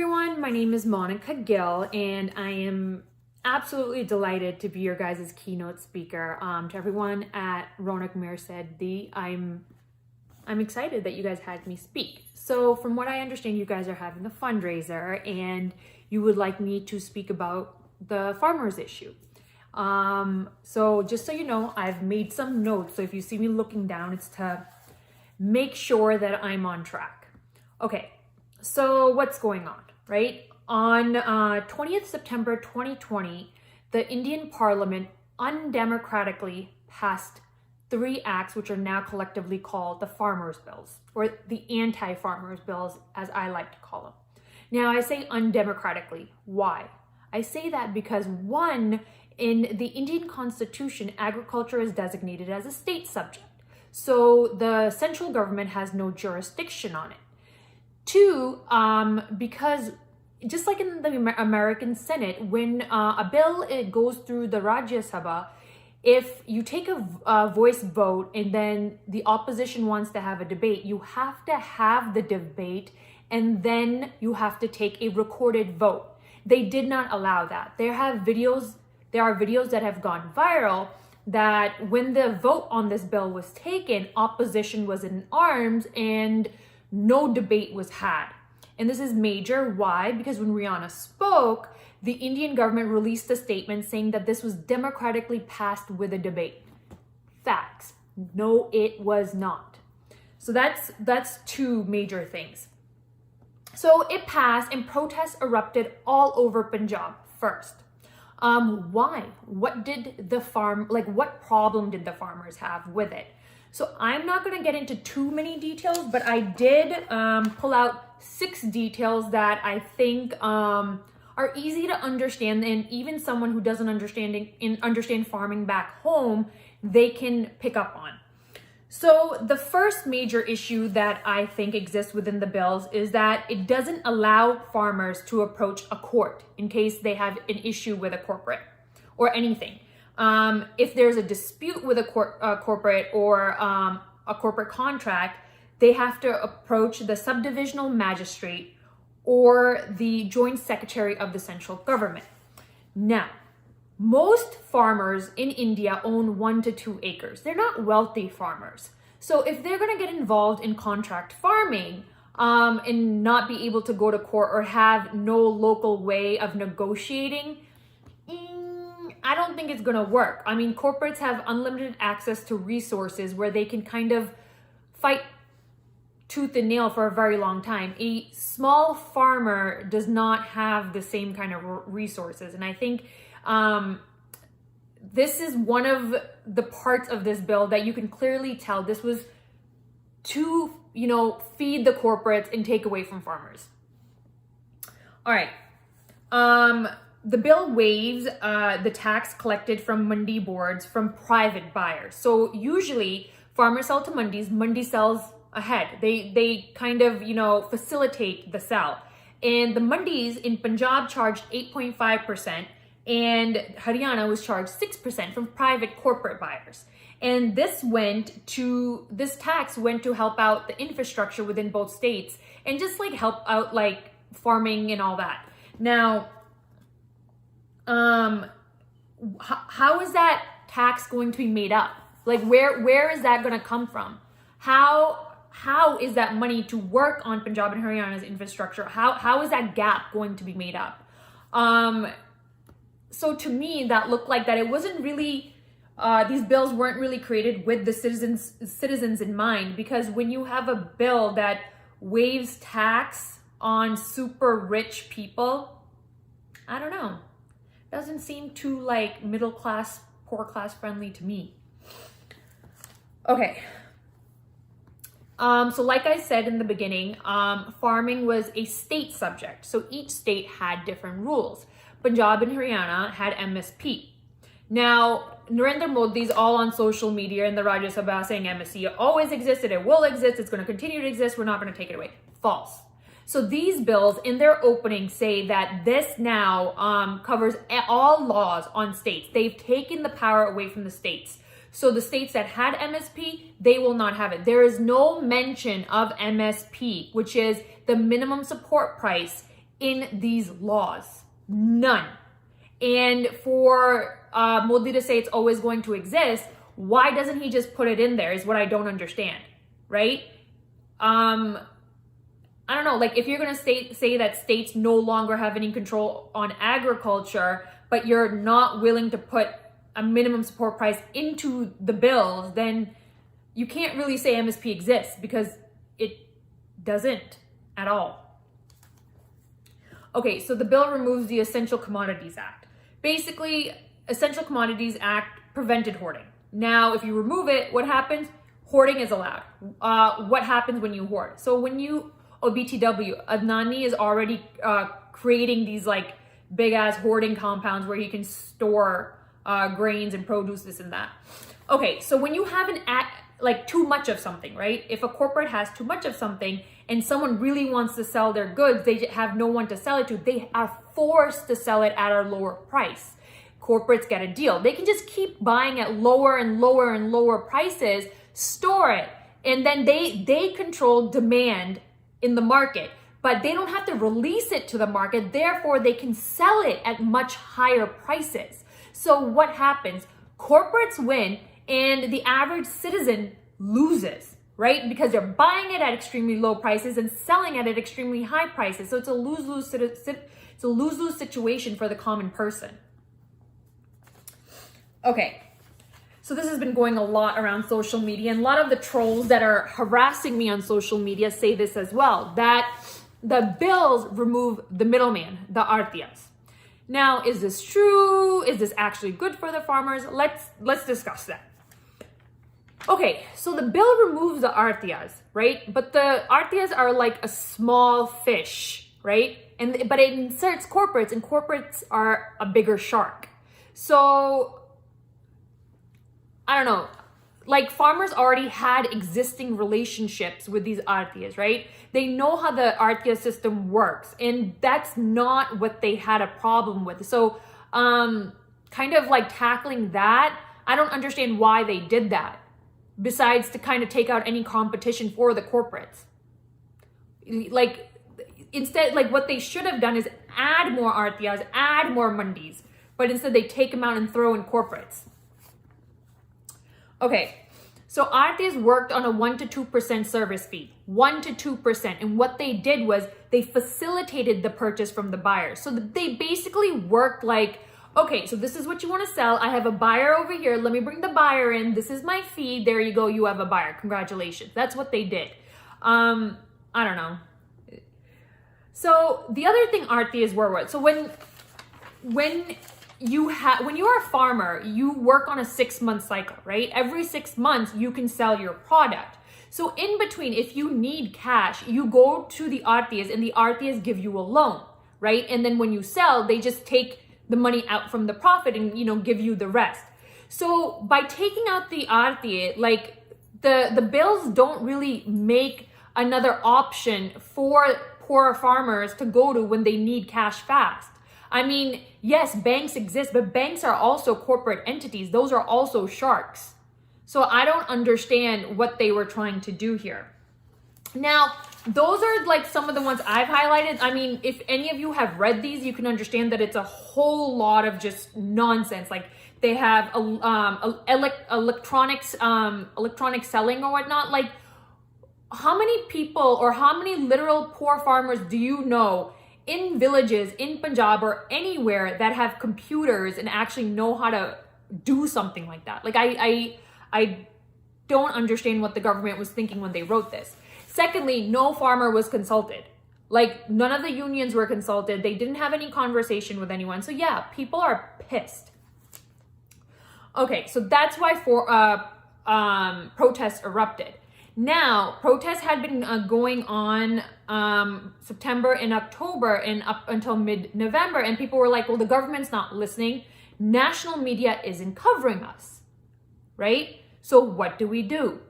everyone, my name is Monica Gill, and I am absolutely delighted to be your guys' keynote speaker. To everyone at Raunak, Merced, I'm excited that you guys had me speak. So from what I understand, you guys are having a fundraiser and you would like me to speak about the farmers issue. So just so you know, I've made some notes. So if you see me looking down, it's to make sure that I'm on track. Okay, so what's going on, right? On 20th September 2020, the Indian Parliament undemocratically passed 3 acts which are now collectively called the Farmers' Bills, or the Anti-Farmers' Bills, as I like to call them. Now, I say undemocratically. Why? I say that because, one, in the Indian Constitution, agriculture is designated as a state subject. So the central government has no jurisdiction on it. 2, because just like in the American Senate, when a bill goes through the Rajya Sabha, if you take a voice vote and then the opposition wants to have a debate, you have to have the debate and then you have to take a recorded vote. They did not allow that. There are videos that have gone viral that when the vote on this bill was taken, opposition was in arms and no debate was had. And this is major. Why? Because when Raunak spoke, the Indian government released a statement saying that this was democratically passed with a debate. Facts. No, it was not. So that's 2 major things. So it passed and protests erupted all over Punjab first. Why? What problem did the farmers have with it? So I'm not going to get into too many details, but I did pull out 6 details that I think are easy to understand, and even someone who doesn't understand farming back home, they can pick up on. So the first major issue that I think exists within the bills is that it doesn't allow farmers to approach a court in case they have an issue with a corporate or anything. If there's a dispute with a corporate or a corporate contract, they have to approach the subdivisional magistrate or the joint secretary of the central government. Now, most farmers in India own 1 to 2 acres. They're not wealthy farmers. So if they're going to get involved in contract farming and not be able to go to court or have no local way of negotiating, I don't think it's going to work. I mean, corporates have unlimited access to resources where they can kind of fight tooth and nail for a very long time. A small farmer does not have the same kind of resources. And I think this is one of the parts of this bill that you can clearly tell this was to, feed the corporates and take away from farmers. All right. The bill waives the tax collected from mandi boards from private buyers. So usually farmers sell to mandis, mandi sells ahead. They kind of, facilitate the sell. And the mandis in Punjab charged 8.5%. And Haryana was charged 6% from private corporate buyers. And this tax went to help out the infrastructure within both states and just help out farming and all that. Now, how is that tax going to be made up? Where is that going to come from? How is that money to work on Punjab and Haryana's infrastructure? How is that gap going to be made up? So to me, that looked like that it wasn't really, these bills weren't really created with the citizens in mind, because when you have a bill that waives tax on super rich people, I don't know, doesn't seem too middle class, poor class friendly to me. Okay. So like I said in the beginning, farming was a state subject. So each state had different rules. Punjab and Haryana had MSP. Now, Narendra Modi's all on social media in the Rajya Sabha saying MSP always existed, it will exist, it's going to continue to exist, we're not going to take it away. False. So these bills in their opening say that this now covers all laws on states. They've taken the power away from the states. So the states that had MSP, they will not have it. There is no mention of MSP, which is the minimum support price in these laws. None. And for Modi to say it's always going to exist, why doesn't he just put it in there is what I don't understand, right? I don't know, like if you're going to say that states no longer have any control on agriculture, but you're not willing to put a minimum support price into the bills, then you can't really say MSP exists because it doesn't at all. Okay, so the bill removes the Essential Commodities Act. Basically, Essential Commodities Act prevented hoarding. Now, if you remove it, what happens? Hoarding is allowed. What happens when you hoard? So when you, BTW, Adnani is already creating these like big ass hoarding compounds where you can store grains and produce, this and that. Okay, so when you have like too much of something, right? If a corporate has too much of something and someone really wants to sell their goods, they have no one to sell it to. They are forced to sell it at a lower price. Corporates get a deal. They can just keep buying at lower and lower and lower prices, store it, and then they control demand in the market, but they don't have to release it to the market. Therefore, they can sell it at much higher prices. So what happens? Corporates win and the average citizen loses, right? Because they're buying it at extremely low prices and selling it at extremely high prices. So it's a lose-lose situation for the common person. Okay, so this has been going a lot around social media, and a lot of the trolls that are harassing me on social media say this as well, that the bills remove the middleman, the artias. Now, is this true? Is this actually good for the farmers? Let's discuss that. Okay, so the bill removes the artias, right? But the artias are like a small fish, right? But it inserts corporates, and corporates are a bigger shark. So I don't know, like farmers already had existing relationships with these artias, right? They know how the artia system works, and that's not what they had a problem with. So kind of like tackling that, I don't understand why they did that, besides to kind of take out any competition for the corporates. Like instead, like what they should have done is add more artias, add more mandis, but instead they take them out and throw in corporates. Okay, so artias worked on a 1 to 2% service fee, 1 to 2%. And what they did was they facilitated the purchase from the buyer. So they basically worked like, okay, so this is what you want to sell. I have a buyer over here. Let me bring the buyer in. This is my fee. There you go. You have a buyer. Congratulations. That's what they did. I don't know. So the other thing artias were what? So when you are a farmer, you work on a 6-month cycle, right? Every 6 months, you can sell your product. So in between, if you need cash, you go to the artias and the artias give you a loan, right? And then when you sell, they just take the money out from the profit and, give you the rest. So by taking out the artia, like the bills don't really make another option for poor farmers to go to when they need cash fast. I mean, yes, banks exist, but banks are also corporate entities. Those are also sharks. So I don't understand what they were trying to do here. Now, those are like some of the ones I've highlighted. I mean, if any of you have read these, you can understand that it's a whole lot of just nonsense. Like they have electronic selling or whatnot. Like how many people or how many literal poor farmers do you know in villages, in Punjab or anywhere that have computers and actually know how to do something like that? Like I don't understand what the government was thinking when they wrote this. Secondly, no farmer was consulted. Like none of the unions were consulted. They didn't have any conversation with anyone. So yeah, people are pissed. Okay, so that's why protests erupted. Now, protests had been going on September and October and up until mid-November, and people were like, well, the government's not listening. National media isn't covering us, right? So what do?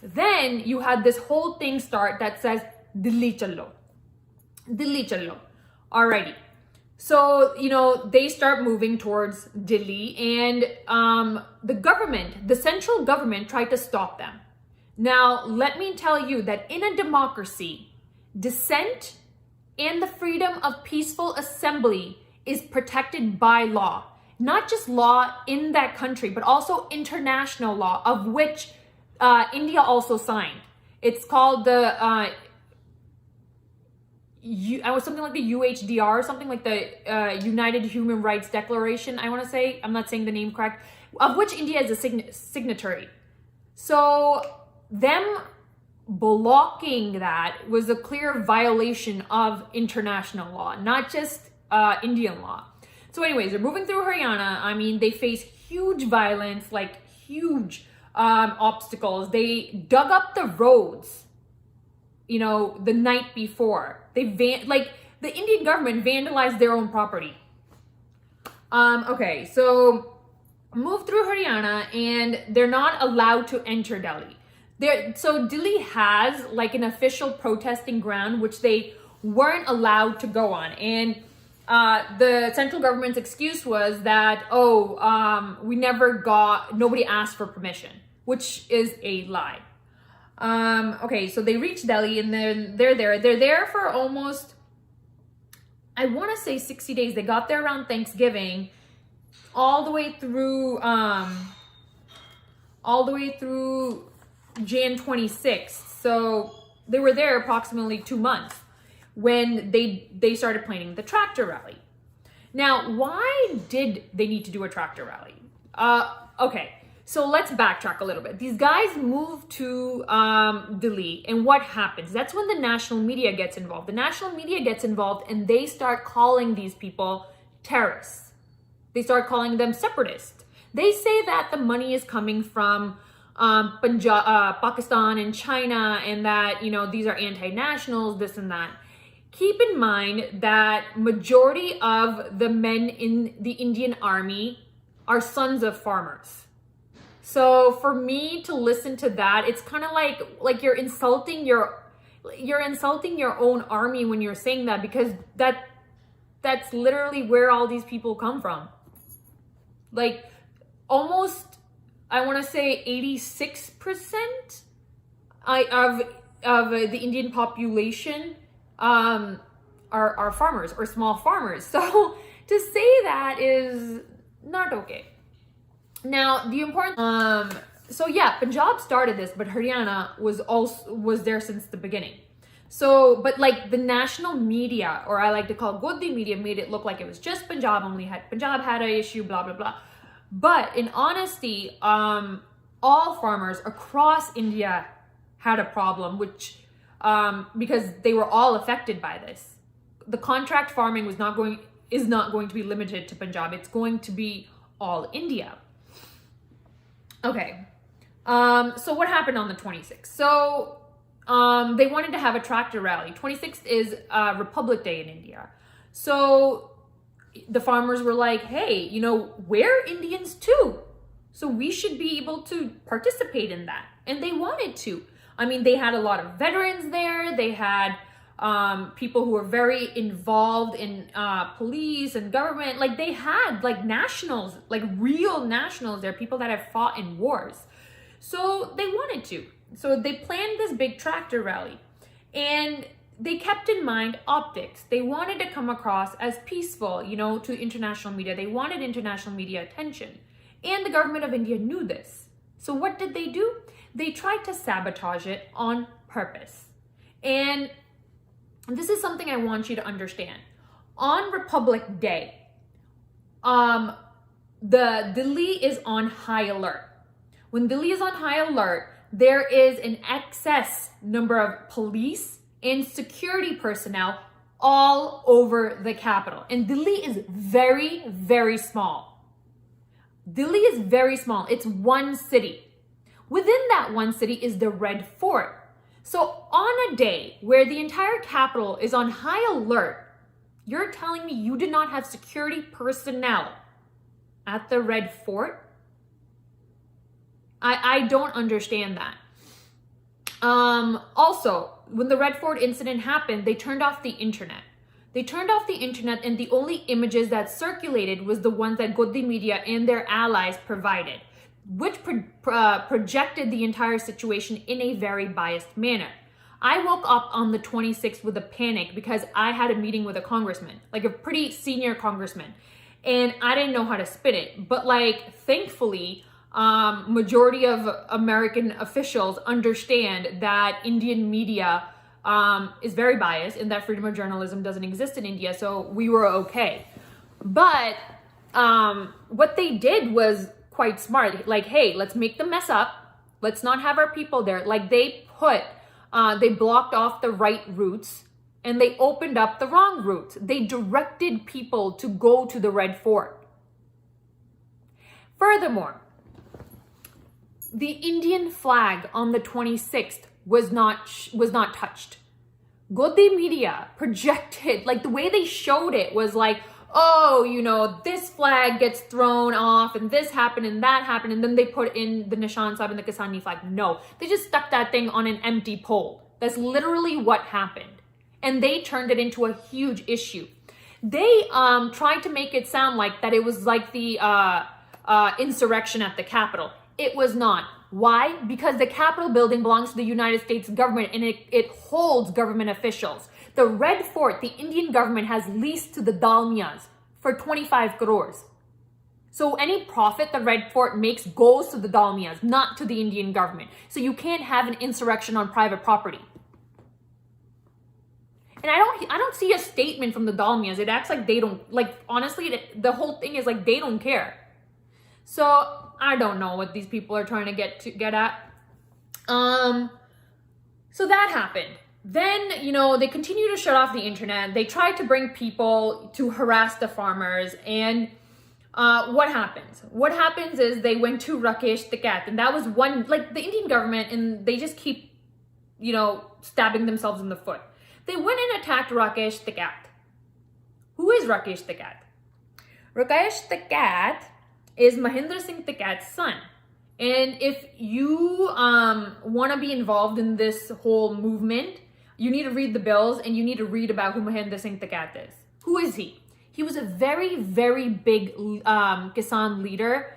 Then you had this whole thing start that says, Dilli chalo. Dilli chalo. Alrighty. So, they start moving towards Delhi, and the central government tried to stop them. Now, let me tell you that in a democracy, dissent and the freedom of peaceful assembly is protected by law. Not just law in that country, but also international law, of which India also signed. It's called the something like the UHDR, something like the United Human Rights Declaration, I want to say. I'm not saying the name correct, of which India is a signatory. So them blocking that was a clear violation of international law, not just Indian law. So anyways, they're moving through Haryana. I mean, they face huge violence, like huge obstacles. They dug up the roads, you know, the night before. The Indian government vandalized their own property. Okay, so move through Haryana, and they're not allowed to enter Delhi. So Delhi has like an official protesting ground, which they weren't allowed to go on. And the central government's excuse was that, nobody asked for permission, which is a lie. Okay, so they reach Delhi, and then they're there for almost, I want to say 60 days. They got there around Thanksgiving, all the way through Jan 26th. So they were there approximately 2 months when they started planning the tractor rally. Now, why did they need to do a tractor rally? Okay, so let's backtrack a little bit. These guys move to Delhi, and what happens? That's when the national media gets involved. The national media gets involved, and they start calling these people terrorists. They start calling them separatists. They say that the money is coming from Pakistan and China, and that, you know, these are anti-nationals, this and that. Keep in mind that majority of the men in the Indian army are sons of farmers. So for me to listen to that, it's kind of like you're insulting your own army when you're saying that, because that's literally where all these people come from. Like almost, I want to say 86% of the Indian population are farmers or small farmers. So to say that is not okay. Now the important so yeah, Punjab started this, but Haryana was there since the beginning. So, but like the national media, or I like to call Godi media, made it look like it was just Punjab Punjab had an issue, blah blah blah. But in honesty, all farmers across India had a problem, which because they were all affected by this. The contract farming is not going to be limited to Punjab. It's going to be all India. Okay. So what happened on the 26th? So they wanted to have a tractor rally. 26th is Republic Day in India. So the farmers were like, hey, you know, we're Indians too, so we should be able to participate in that. And they wanted to. I mean, they had a lot of veterans there. They had people who were very involved in police and government. Like they had like nationals, like real nationals there, people that have fought in wars. So they wanted to. So they planned this big tractor rally, and they kept in mind optics. They wanted to come across as peaceful, you know, to international media. They wanted international media attention. And the government of India knew this. So what did they do? They tried to sabotage it on purpose. And this is something I want you to understand. On Republic Day, the Delhi is on high alert. When Delhi is on high alert, there is an excess number of police and security personnel all over the capital. And Delhi is very, very small. Delhi is very small. It's one city. Within that one city is the Red Fort. So on a day where the entire capital is on high alert, you're telling me you did not have security personnel at the Red Fort? I don't understand that. Also, when the Red Fort incident happened, they turned off the internet. They turned off the internet, and the only images that circulated was the ones that Godi media and their allies provided, which projected the entire situation in a very biased manner. I woke up on the 26th with a panic because I had a meeting with a congressman, like a pretty senior congressman, and I didn't know how to spin it. But like, thankfully, majority of American officials understand that Indian media is very biased and that freedom of journalism doesn't exist in India, so we were okay. But what they did was quite smart. Like, hey, let's make the mess up. Let's not have our people there. Like, they blocked off the right routes and they opened up the wrong routes. They directed people to go to the Red Fort. Furthermore, the Indian flag on the 26th was not touched. Godi media projected, like the way they showed it was like, oh, you know, this flag gets thrown off and this happened and that happened, and then they put in the Nishan Sahib and the Kisani flag. No, they just stuck that thing on an empty pole. That's literally what happened. And they turned it into a huge issue. They tried to make it sound like that it was like the insurrection at the Capitol. It was not. Why? Because the Capitol building belongs to the United States government and it holds government officials. The Red Fort, the Indian government has leased to the Dalmias for 25 crores. So any profit the Red Fort makes goes to the Dalmias, not to the Indian government. So you can't have an insurrection on private property. And I don't see a statement from the Dalmias. It acts like they don't, like, honestly, the whole thing is like they don't care. So I don't know what these people are trying to get at. So that happened. Then, you know, they continue to shut off the internet. They tried to bring people to harass the farmers. And what happens? What happens is they went to Rakesh Tikat. And that was one, like the Indian government, and they just keep, you know, stabbing themselves in the foot. They went and attacked Rakesh Tikat. Who is Rakesh Tikat? Rakesh Tikat is Mahendra Singh Tikat's son. And if you want to be involved in this whole movement, you need to read the bills and you need to read about who Mahendra Singh Tikat is. Who is he? He was a very, very big Kisan leader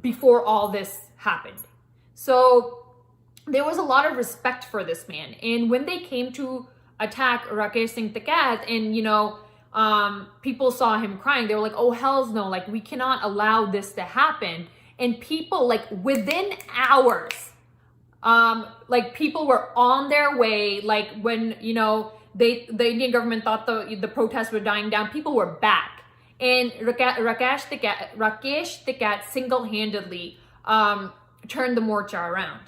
before all this happened. So there was a lot of respect for this man. And when they came to attack Rakesh Singh Tikat and, you know, people saw him crying, they were like, oh, hells no, like we cannot allow this to happen. And people, like within hours, like people were on their way. Like when, you know, the Indian government thought the protests were dying down, people were back. And Rakesh Tikat single-handedly turned the Morcha around.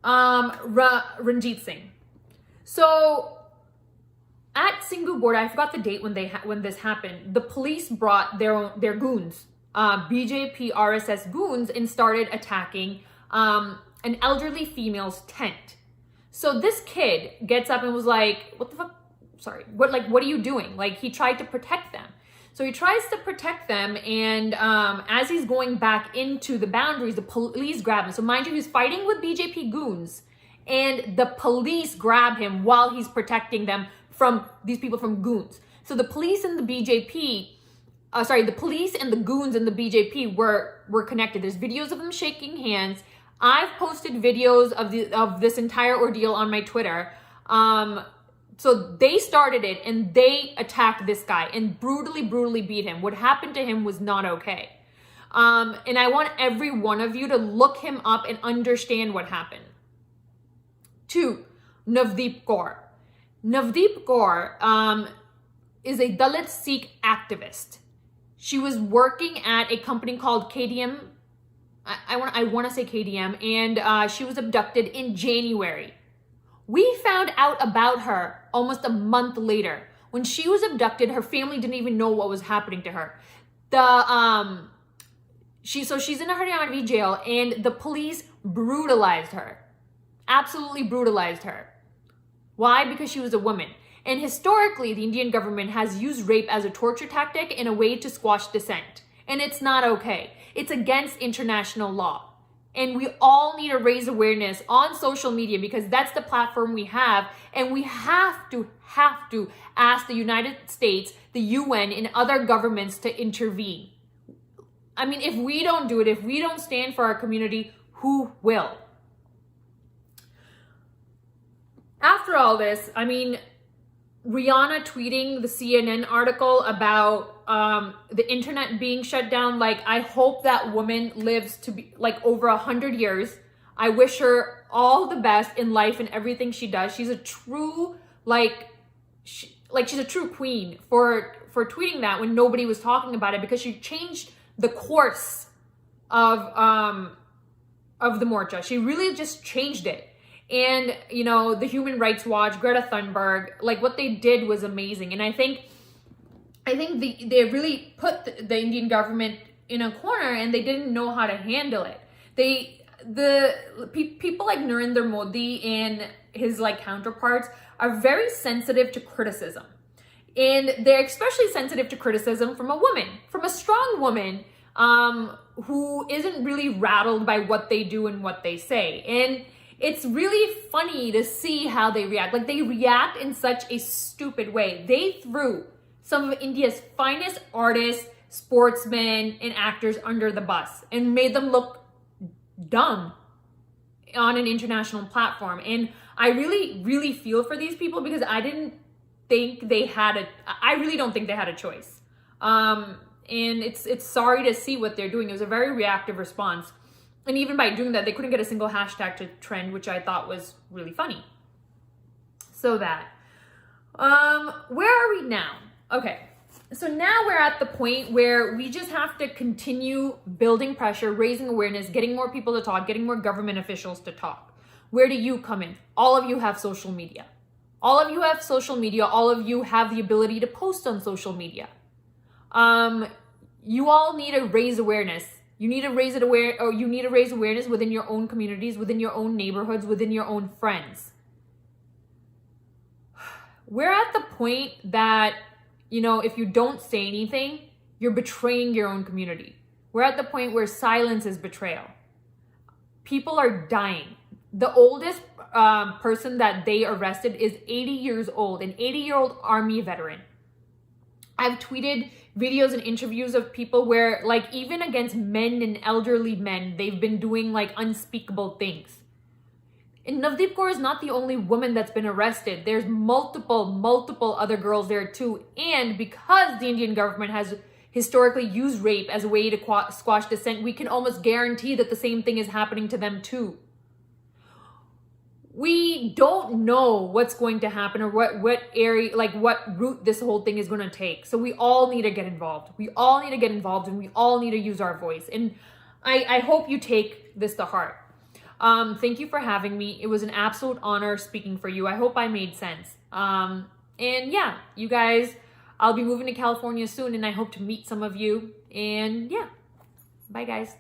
Ranjit Singh. So at Singhu border, I forgot the date when this happened. The police brought their goons, BJP RSS goons, and started attacking an elderly female's tent. So this kid gets up and was like, "What the fuck? Sorry, what are you doing?" Like he tried to protect them. So he tries to protect them, and as he's going back into the boundaries, the police grab him. So mind you, he's fighting with BJP goons, and the police grab him while he's protecting them from these people from goons. So the police and the BJP, the police and the goons and the BJP were connected. There's videos of them shaking hands. I've posted videos of this entire ordeal on my Twitter. So they started it and they attacked this guy and brutally beat him. What happened to him was not okay. And I want every one of you to look him up and understand what happened. 2, Navdeep Kaur. Navdeep Kaur is a Dalit Sikh activist. She was working at a company called KDM. I want to say KDM, and she was abducted in January. We found out about her almost a month later. When she was abducted, her family didn't even know what was happening to her. She's in a Haryana jail, and the police brutalized her. Absolutely brutalized her. Why? Because she was a woman. And historically, the Indian government has used rape as a torture tactic in a way to squash dissent. And it's not okay. It's against international law. And we all need to raise awareness on social media because that's the platform we have. And we have to ask the United States, the UN, and other governments to intervene. I mean, if we don't do it, if we don't stand for our community, who will? after all this, I mean, Rihanna tweeting the CNN article about the internet being shut down, like, I hope that woman lives to be like over 100 years. I wish her all the best in life and everything she does. She's a true, she's a true queen for tweeting that when nobody was talking about it, because she changed the course of the Morcha. She really just changed it. And, you know, the Human Rights Watch, Greta Thunberg, like, what they did was amazing. And I think they really put the Indian government in a corner, and they didn't know how to handle it. People like Narendra Modi and his like counterparts are very sensitive to criticism. And they're especially sensitive to criticism from a woman, from a strong woman, who isn't really rattled by what they do and what they say. And it's really funny to see how they react. Like, they react in such a stupid way. They threw some of India's finest artists, sportsmen, and actors under the bus and made them look dumb on an international platform. And I really, really feel for these people, because I really don't think they had a choice. And it's sorry to see what they're doing. It was a very reactive response. And even by doing that, they couldn't get a single hashtag to trend, which I thought was really funny. So that. Where are we now? Okay. So now we're at the point where we just have to continue building pressure, raising awareness, getting more people to talk, getting more government officials to talk. Where do you come in? All of you have social media. All of you have social media. All of you have the ability to post on social media. You all need to raise awareness. You need to raise awareness within your own communities, within your own neighborhoods, within your own friends. We're at the point that, you know, if you don't say anything, you're betraying your own community. We're at the point where silence is betrayal. People are dying. The oldest person that they arrested is 80 years old, an 80-year-old army veteran. I've tweeted videos and interviews of people where, like, even against men and elderly men, they've been doing like unspeakable things. And Navdeep Kaur is not the only woman that's been arrested. There's multiple other girls there too. And because the Indian government has historically used rape as a way to squash dissent, we can almost guarantee that the same thing is happening to them too. We don't know what's going to happen or what area, like what route this whole thing is going to take. So we all need to get involved. We all need to get involved, and we all need to use our voice. And I hope you take this to heart. Thank you for having me. It was an absolute honor speaking for you. I hope I made sense. And yeah, you guys, I'll be moving to California soon, and I hope to meet some of you. And yeah, bye guys.